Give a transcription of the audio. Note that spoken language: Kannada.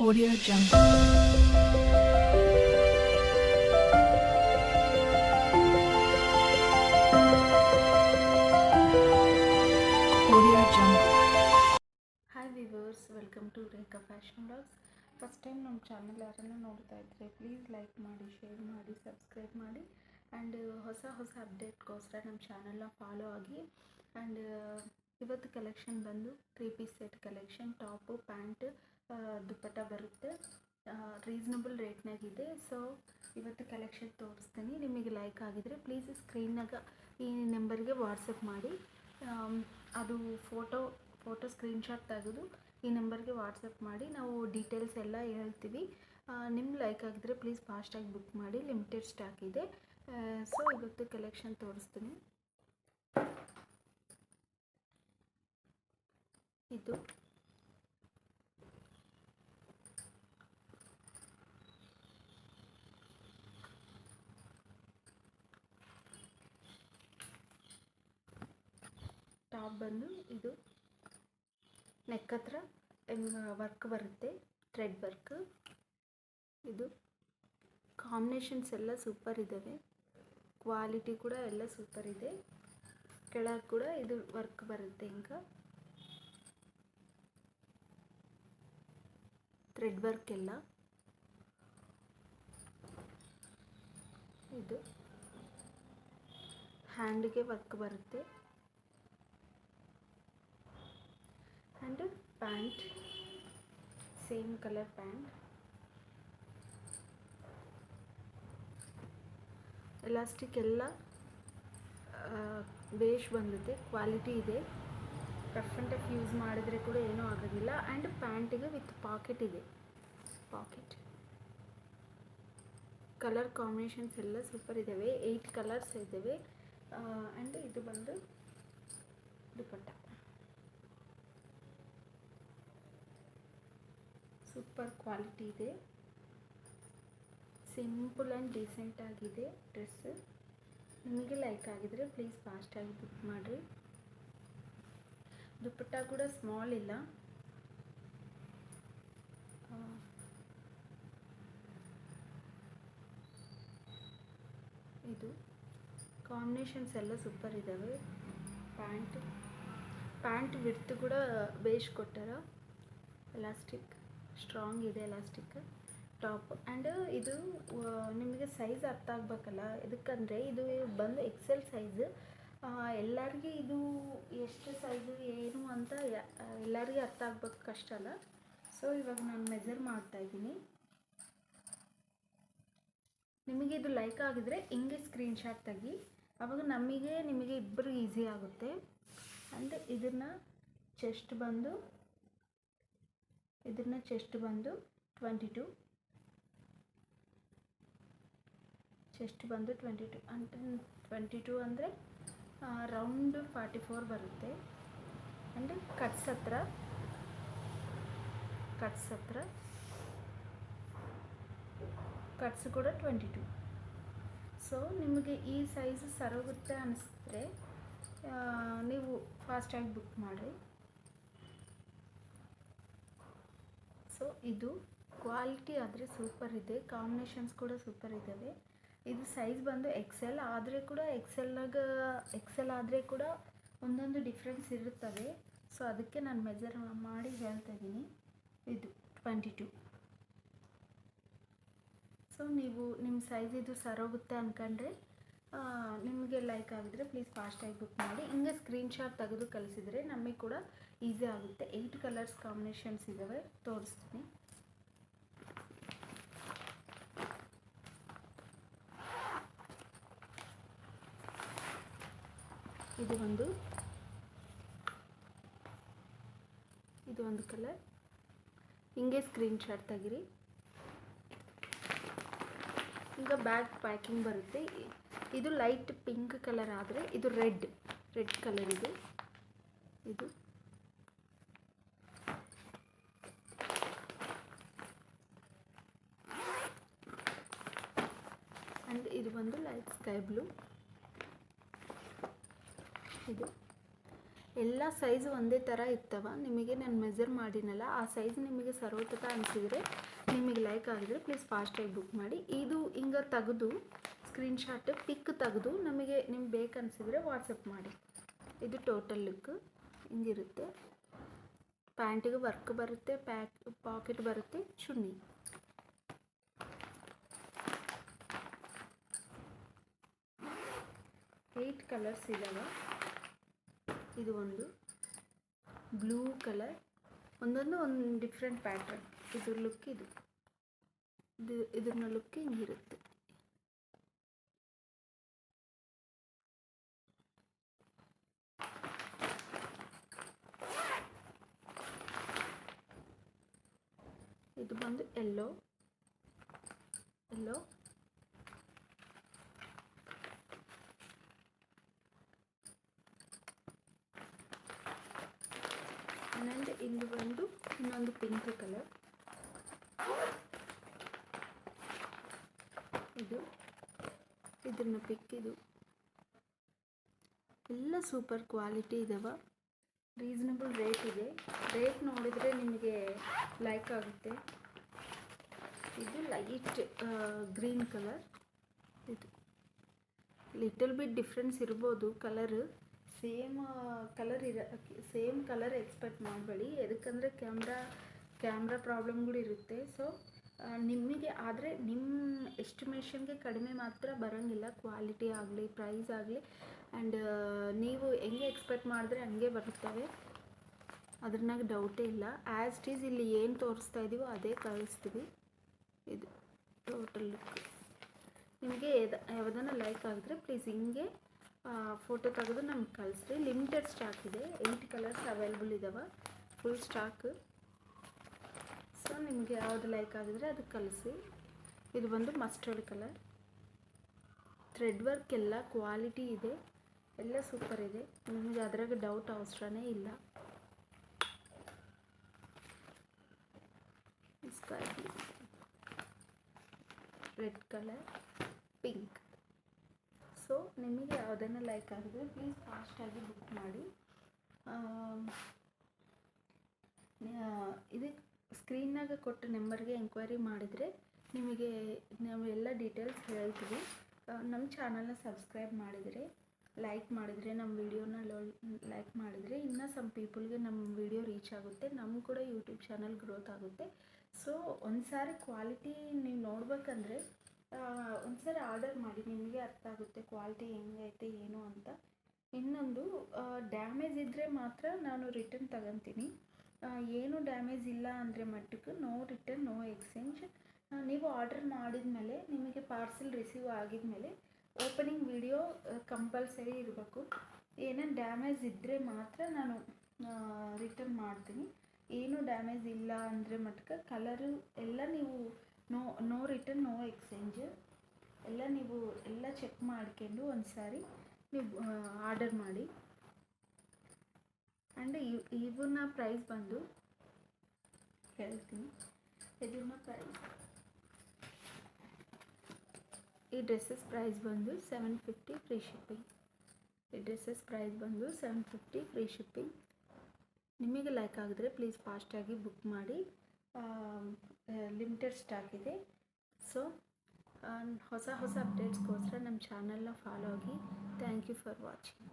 Audio Jungle. Audio Jungle. Hi viewers, welcome to Rekha fashion vlogs. First time ನಮ್ಮ ಚಾನಲ್ ಯಾರನ್ನು ನೋಡ್ತಾ ಇದ್ದರೆ ಪ್ಲೀಸ್ ಲೈಕ್ ಮಾಡಿ, ಶೇರ್ ಮಾಡಿ, ಸಬ್ಸ್ಕ್ರೈಬ್ ಮಾಡಿ ಆ್ಯಂಡ್ ಹೊಸ ಅಪ್ಡೇಟ್ಗೋಸ್ಕರ ನಮ್ಮ ಚಾನಲ್ನ ಫಾಲೋ ಆಗಿ. ಆ್ಯಂಡ್ ಇವತ್ತು ಕಲೆಕ್ಷನ್ ಬಂದು 3 piece set collection, top, pant, dupatta ಬರುತ್ತೆ. ರೀಸನಬಲ್ ರೇಟ್ನಾಗಿದೆ. ಸೊ ಇವತ್ತು ಕಲೆಕ್ಷನ್ ತೋರಿಸ್ತೀನಿ. ನಿಮಗೆ ಲೈಕ್ ಆಗಿದರೆ ಪ್ಲೀಸ್ ಸ್ಕ್ರೀನ್ನಾಗ ಈ ನಂಬರ್ಗೆ ವಾಟ್ಸಪ್ ಮಾಡಿ. ಅದು ಫೋಟೋ ಸ್ಕ್ರೀನ್ಶಾಟ್ ತೆಗೆದು ಈ ನಂಬರ್ಗೆ ವಾಟ್ಸಪ್ ಮಾಡಿ, ನಾವು ಡೀಟೇಲ್ಸ್ ಎಲ್ಲ ಹೇಳ್ತೀವಿ. ನಿಮ್ಗೆ ಲೈಕ್ ಆಗಿದ್ರೆ ಪ್ಲೀಸ್ ಫಾಸ್ಟಾಗಿ ಬುಕ್ ಮಾಡಿ, ಲಿಮಿಟೆಡ್ ಸ್ಟಾಕ್ ಇದೆ. ಸೊ ಇವತ್ತು ಕಲೆಕ್ಷನ್ ತೋರಿಸ್ತೀನಿ. ಇದು ಟಾಪ್ ಬಂದು ಇದು ನೆಕ್ ಹತ್ರ ವರ್ಕ್ ಬರುತ್ತೆ, ಥ್ರೆಡ್ ವರ್ಕ್. ಇದು ಕಾಂಬಿನೇಷನ್ಸ್ ಎಲ್ಲ ಸೂಪರ್ ಇದ್ದಾವೆ, ಕ್ವಾಲಿಟಿ ಕೂಡ ಎಲ್ಲ ಸೂಪರ್ ಇದೆ. ಕೆಳಗೆ ಕೂಡ ಇದು ವರ್ಕ್ ಬರುತ್ತೆ, ఇంకా ಥ್ರೆಡ್ ವರ್ಕ್ ಎಲ್ಲ. ಇದು ಹ್ಯಾಂಡ್ಗೆ ವರ್ಕ್ ಬರುತ್ತೆ. And pant same colour pant, elastic ಎಲ್ಲ ಬೇಷ್ ಬಂದಿದೆ, ಕ್ವಾಲಿಟಿ ಇದೆ. ರಫ್ ಯೂಸ್ ಮಾಡಿದರೆ ಕೂಡ ಏನೂ ಆಗೋದಿಲ್ಲ. ಆ್ಯಂಡ್ ಪ್ಯಾಂಟಿಗೆ ವಿತ್ ಪಾಕೆಟ್ ಇದೆ, ಪಾಕೆಟ್. ಕಲರ್ ಕಾಂಬಿನೇಷನ್ಸ್ ಎಲ್ಲ ಸೂಪರ್ ಇದ್ದಾವೆ, 8 ಕಲರ್ಸ್ ಇದ್ದಾವೆ. ಆ್ಯಂಡ್ ಇದು ಬಂದು ದುಪ್ಪಟ್ಟ, ಸೂಪರ್ ಕ್ವಾಲಿಟಿ ಇದೆ. ಸಿಂಪಲ್ ಆ್ಯಂಡ್ ಡೀಸೆಂಟ್ ಆಗಿದೆ ಡ್ರೆಸ್. ನಿಮಗೆ ಲೈಕ್ ಆಗಿದರೆ ಪ್ಲೀಸ್ ಫಾಸ್ಟಾಗಿ ಬುಕ್ ಮಾಡಿರಿ. ದುಪ್ಪಟ್ಟ ಕೂಡ ಸ್ಮಾಲ್ ಇಲ್ಲ, ಇದು ಕಾಂಬಿನೇಷನ್ಸ್ ಎಲ್ಲ ಸೂಪರ್ ಇದ್ದಾವೆ. ಪ್ಯಾಂಟ್ ವಿಡ್ತ್ ಕೂಡ ಬೇಷ್ ಕೊಟ್ಟಾರ, ಎಲಾಸ್ಟಿಕ್ ಸ್ಟ್ರಾಂಗ್ ಇದೆ, ಎಲಾಸ್ಟಿಕ್ ಟಾಪ್. ಆ್ಯಂಡ್ ಇದು ನಿಮಗೆ ಸೈಜ್ ಅರ್ಥ ಆಗಬೇಕಲ್ಲ, ಇದಕ್ಕಂದರೆ ಇದು ಬಂದು ಎಕ್ಸೆಲ್ ಸೈಜ್. ಎಲ್ಲರಿಗೂ ಇದು ಎಷ್ಟು ಸೈಜು ಏನು ಅಂತ ಎಲ್ಲರಿಗೂ ಅರ್ಥ ಆಗ್ಬೇಕು ಕಷ್ಟ ಅಲ್ಲ. ಸೊ ಇವಾಗ ನಾನು ಮೆಜರ್ ಮಾಡ್ತಾಯಿದ್ದೀನಿ. ನಿಮಗೆ ಇದು ಲೈಕ್ ಆಗಿದರೆ ಹಿಂಗೆ ಸ್ಕ್ರೀನ್ಶಾಟ್ ತೆಗಿ, ಆವಾಗ ನಿಮಗೆ ಇಬ್ಬರು ಈಸಿ ಆಗುತ್ತೆ. ಆ್ಯಂಡ್ ಇದನ್ನು ಚೆಸ್ಟ್ ಬಂದು 22, ಚೆಸ್ಟ್ ಬಂದು 22 ಅಂತ. 22 ಅಂದರೆ ರೌಂಡ್ 44 ಬರುತ್ತೆ. ಆ್ಯಂಡ್ ಕಟ್ಸ್ ಹತ್ರ ಕಟ್ಸ್ ಕೂಡ 22. ಸೊ ನಿಮಗೆ ಈ ಸೈಜ್ ಸರೋಗುತ್ತೆ ಅನಿಸಿದ್ರೆ ನೀವು ಫಾಸ್ಟಾಗಿ ಬುಕ್ ಮಾಡಿ. ಸೊ ಇದು ಕ್ವಾಲಿಟಿ ಆದರೆ ಸೂಪರ್ ಇದೆ, ಕಾಂಬಿನೇಷನ್ಸ್ ಕೂಡ ಸೂಪರ್ ಇದ್ದಾವೆ. ಇದು ಸೈಜ್ ಬಂದು ಎಕ್ಸೆಲ್ ಆದರೆ ಕೂಡ ಒಂದೊಂದು ಡಿಫ್ರೆನ್ಸ್ ಇರುತ್ತವೆ. ಸೊ ಅದಕ್ಕೆ ನಾನು ಮೆಜರ್ ಮಾಡಿ ಹೇಳ್ತಾ ಇದ್ದೀನಿ. ಇದು 22. ಸೊ ನೀವು ನಿಮ್ಮ ಸೈಜ್ ಇದು ಸರೋಗುತ್ತೆ ಅಂದ್ಕೊಂಡ್ರೆ ನಿಮಗೆ ಲೈಕ್ ಆಗಿದ್ರೆ ಪ್ಲೀಸ್ ಫಾಸ್ಟಾಗಿ ಬುಕ್ ಮಾಡಿ. ಹಿಂಗೆ ಸ್ಕ್ರೀನ್ಶಾಟ್ ತೆಗೆದು ಕಳಿಸಿದರೆ ನಮಗೆ ಕೂಡ ಈಸಿ ಆಗುತ್ತೆ. 8 ಕಲರ್ಸ್ ಕಾಂಬಿನೇಷನ್ಸ್ ಇದ್ದಾವೆ, ತೋರಿಸ್ತೀನಿ. ಇದು ಒಂದು ಕಲರ್, ಹಿಂಗೆ ಸ್ಕ್ರೀನ್ಶಾಟ್ ತೆಗಿರಿ. ಈಗ ಬ್ಯಾಗ್ ಪ್ಯಾಕಿಂಗ್ ಬರುತ್ತೆ. ಇದು ಲೈಟ್ ಪಿಂಕ್ ಕಲರ್ ಆದರೆ ಇದು ರೆಡ್ ಕಲರ್ ಇದೆ. ಇದು ಆ್ಯಂಡ್ ಇದು ಬಂದು ಲೈಟ್ ಸ್ಕೈ ಬ್ಲೂ. ಇದು ಎಲ್ಲ ಸೈಜ್ ಒಂದೇ ಥರ ಇರ್ತವೆ. ನಿಮಗೆ ನಾನು ಮೆಜರ್ ಮಾಡಿನಲ್ಲ, ಆ ಸೈಜ್ ನಿಮಗೆ ಸರ್ವತತ ಅನಿಸಿದರೆ, ನಿಮಗೆ ಲೈಕ್ ಆಗಿದ್ರೆ ಪ್ಲೀಸ್ ಫಾಸ್ಟಾಗಿ ಬುಕ್ ಮಾಡಿ. ಇದು ಹಿಂಗೆ ತೆಗೆದು ಸ್ಕ್ರೀನ್ಶಾಟ್ ಪಿಕ್ ತೆಗೆದು ನಿಮಗೆ ಬೇಕನ್ಸಿದ್ರೆ ವಾಟ್ಸಪ್ ಮಾಡಿ. ಇದು ಟೋಟಲ್ ಲುಕ್ ಹಿಂಗಿರುತ್ತೆ. ಪ್ಯಾಂಟಿಗೆ ವರ್ಕ್ ಬರುತ್ತೆ, ಪಾಕೆಟ್ ಬರುತ್ತೆ, ಚುನ್ನಿ. ಏಯ್ಟ್ ಕಲರ್ಸ್ ಇದ್ದಾವೆ. ಇದು ಒಂದು ಬ್ಲೂ ಕಲರ್, ಒಂದೊಂದು ಒಂದು ಡಿಫ್ರೆಂಟ್ ಪ್ಯಾಟರ್ನ್. ಇದ್ರ ಲುಕ್ ಇದನ್ನ ಲುಕ್ ಹಿಂಗಿರುತ್ತೆ. ಇದು ಬಂದು ಎಲ್ಲೋ ಆ್ಯಂಡ್ ಇಲ್ಲಿ ಬಂದು ಇನ್ನೊಂದು ಪಿಂಕ್ ಕಲರ್. ಇದನ್ನ ಪಿಕ್. ಇದು ಎಲ್ಲ ಸೂಪರ್ ಕ್ವಾಲಿಟಿ ಇದಾವೆ. ರೀಸನಬಲ್ ರೇಟ್ ಇದೆ. ರೇಟ್ ನೋಡಿದರೆ ನಿಮಗೆ ಲೈಕ್ ಆಗುತ್ತೆ. ಇದು ಲೈಟ್ ಗ್ರೀನ್ ಕಲರ್. ಇದು ಲಿಟಲ್ ಬಿಟ್ ಡಿಫ್ರೆನ್ಸ್ ಇರ್ಬೋದು ಕಲರ್. ಸೇಮ್ ಕಲರ್ ಎಕ್ಸ್ಪೆಕ್ಟ್ ಮಾಡಬೇಡಿ. ಎದಕ್ಕಂದರೆ ಕ್ಯಾಮ್ರಾ ಪ್ರಾಬ್ಲಮ್ಗಳು ಇರುತ್ತೆ. ಸೊ ನಿಮಗೆ ಆದರೆ ನಿಮ್ಮ ಎಸ್ಟಿಮೇಷನ್ಗೆ ಕಡಿಮೆ ಮಾತ್ರ ಬರೋಂಗಿಲ್ಲ. ಕ್ವಾಲಿಟಿ ಆಗಲಿ, ಪ್ರೈಸ್ ಆಗಲಿ, ಆ್ಯಂಡ್ ನೀವು ಹೆಂಗೆ ಎಕ್ಸ್ಪೆಕ್ಟ್ ಮಾಡಿದ್ರೆ ಹಂಗೆ ಬರುತ್ತವೆ, ಅದ್ರನಾಗ ಡೌಟೇ ಇಲ್ಲ. ಆ್ಯಸ್ ಇಟ್ ಈಸ್ ಇಲ್ಲಿ ಏನು ತೋರಿಸ್ತಾ ಇದ್ದೀವೋ ಅದೇ ಕಳಿಸ್ತೀವಿ. ಇದು ಟೋಟಲ್ ಲುಕ್. ನಿಮಗೆ ಯಾವುದನ್ನು ಲೈಕ್ ಆಗಿದ್ರೆ ಪ್ಲೀಸ್ ಹಿಂಗೆ ಫೋಟೋ ತೆಗೆದು ನಮ್ಗೆ ಕಳಿಸ್ರಿ. ಲಿಮಿಟೆಡ್ ಸ್ಟಾಕ್ ಇದೆ. 8 ಕಲರ್ಸ್ ಅವೈಲೇಬಲ್ ಇದ್ದಾವೆ, ಫುಲ್ ಸ್ಟಾಕ್. ಸೊ ನಿಮಗೆ ಯಾವುದು ಲೈಕ್ ಆಗಿದ್ರೆ ಅದಕ್ಕೆ ಕಳಿಸಿ. ಇದು ಬಂದು ಮಸ್ಟರ್ಡ್ ಕಲರ್. ಥ್ರೆಡ್ ವರ್ಕ್ ಎಲ್ಲ ಕ್ವಾಲಿಟಿ ಇದೆ, ಎಲ್ಲ ಸೂಪರ್ ಇದೆ. ನಿಮಗೆ ಅದ್ರಾಗ ಡೌಟ್ ಅವಸರನೇ ಇಲ್ಲ. Sky blue, red colour, pink. So ನಿಮಗೆ ಯಾವುದನ್ನು ಲೈಕ್ ಆಗಿದ್ರೆ ಪ್ಲೀಸ್ ಫಾಸ್ಟಾಗಿ ಬುಕ್ ಮಾಡಿ. ಇದಕ್ಕೆ ಸ್ಕ್ರೀನ್ನಾಗ ಕೊಟ್ಟ ನಂಬರ್ಗೆ ಎಂಕ್ವೈರಿ ಮಾಡಿದರೆ ನಿಮಗೆ ನಾವು ಎಲ್ಲ ಡೀಟೇಲ್ಸ್ ಹೇಳ್ತೀವಿ. ನಮ್ಮ ಚಾನಲ್ನ ಸಬ್ಸ್ಕ್ರೈಬ್ ಮಾಡಿದರೆ, ಲೈಕ್ ಮಾಡಿದರೆ, ನಮ್ಮ ವಿಡಿಯೋನ ಲೈಕ್ ಮಾಡಿದರೆ ಇನ್ನೂ ಸಮ್ ಪೀಪಲ್ಗೆ ನಮ್ಮ ವಿಡಿಯೋ ರೀಚ್ ಆಗುತ್ತೆ. ನಮ್ಗೆ ಕೂಡ ಯೂಟ್ಯೂಬ್ ಚಾನಲ್ ಗ್ರೋತ್ ಆಗುತ್ತೆ. ಸೊ ಒಂದು ಸಾರಿ ಕ್ವಾಲಿಟಿ ನೀವು ನೋಡ್ಬೇಕಂದ್ರೆ ಒಂದು ಸಾರಿ ಆರ್ಡರ್ ಮಾಡಿ, ನಿಮಗೆ ಅರ್ಥ ಆಗುತ್ತೆ ಕ್ವಾಲಿಟಿ ಹೆಂಗೈತೆ ಏನು ಅಂತ. ಇನ್ನೊಂದು ಡ್ಯಾಮೇಜ್ ಇದ್ದರೆ ಮಾತ್ರ ನಾನು ರಿಟರ್ನ್ ತಗೊತೀನಿ. ಏನು ಡ್ಯಾಮೇಜ್ ಇಲ್ಲ ಅಂದರೆ ಮಟ್ಟಕ್ಕೆ ನೋ ರಿಟರ್ನ್, ನೋ ಎಕ್ಸ್ಚೇಂಜ್. ನೀವು ಆರ್ಡರ್ ಮಾಡಿದ ಮೇಲೆ, ನಿಮಗೆ ಪಾರ್ಸೆಲ್ ರಿಸೀವ್ ಆಗಿದ ಮೇಲೆ ಓಪನಿಂಗ್ ವಿಡಿಯೋ ಕಂಪಲ್ಸರಿ ಇರಬೇಕು. ಏನೇನು ಡ್ಯಾಮೇಜ್ ಇದ್ದರೆ ಮಾತ್ರ ನಾನು ರಿಟರ್ನ್ ಮಾಡ್ತೀನಿ. ಏನು ಡ್ಯಾಮೇಜ್ ಇಲ್ಲ ಅಂದರೆ ಮಟ್ಕ ಕಲರು ಎಲ್ಲ ನೀವು ನೋ ರಿಟರ್ನ್, ನೋ ಎಕ್ಸ್ಚೇಂಜ್ ಎಲ್ಲ ನೀವು ಎಲ್ಲ ಚೆಕ್ ಮಾಡ್ಕೊಂಡು ಒಂದು ಸಾರಿ ನೀವು ಆರ್ಡರ್ ಮಾಡಿ. ಆ್ಯಂಡ್ ಇವನ್ನ ಪ್ರೈಸ್ ಬಂದು ಹೇಳ್ತೀನಿ. ಇದನ್ನ ಪ್ರೈಸ್, ಈ ಡ್ರೆಸ್ಸಸ್ ಪ್ರೈಸ್ ಬಂದು 750 ಫ್ರೀ ಶಿಪ್ಪಿಂಗ್. ಈ ಡ್ರೆಸ್ಸಸ್ ಪ್ರೈಸ್ ಬಂದು 750 ಫ್ರೀ ಶಿಪ್ಪಿಂಗ್. ನಿಮಗೆ ಲೈಕ್ ಆಗಿದ್ರೆ ಪ್ಲೀಸ್ ಫಾಸ್ಟಾಗಿ ಬುಕ್ ಮಾಡಿ. ಲಿಮಿಟೆಡ್ ಸ್ಟಾಕ್ ಇದೆ. ಸೊ ಹೊಸ ಅಪ್ಡೇಟ್ಸ್ಗೋಸ್ಕರ ನಮ್ಮ ಚಾನಲ್ನ ಫಾಲೋ ಆಗಿ. Thank you for watching.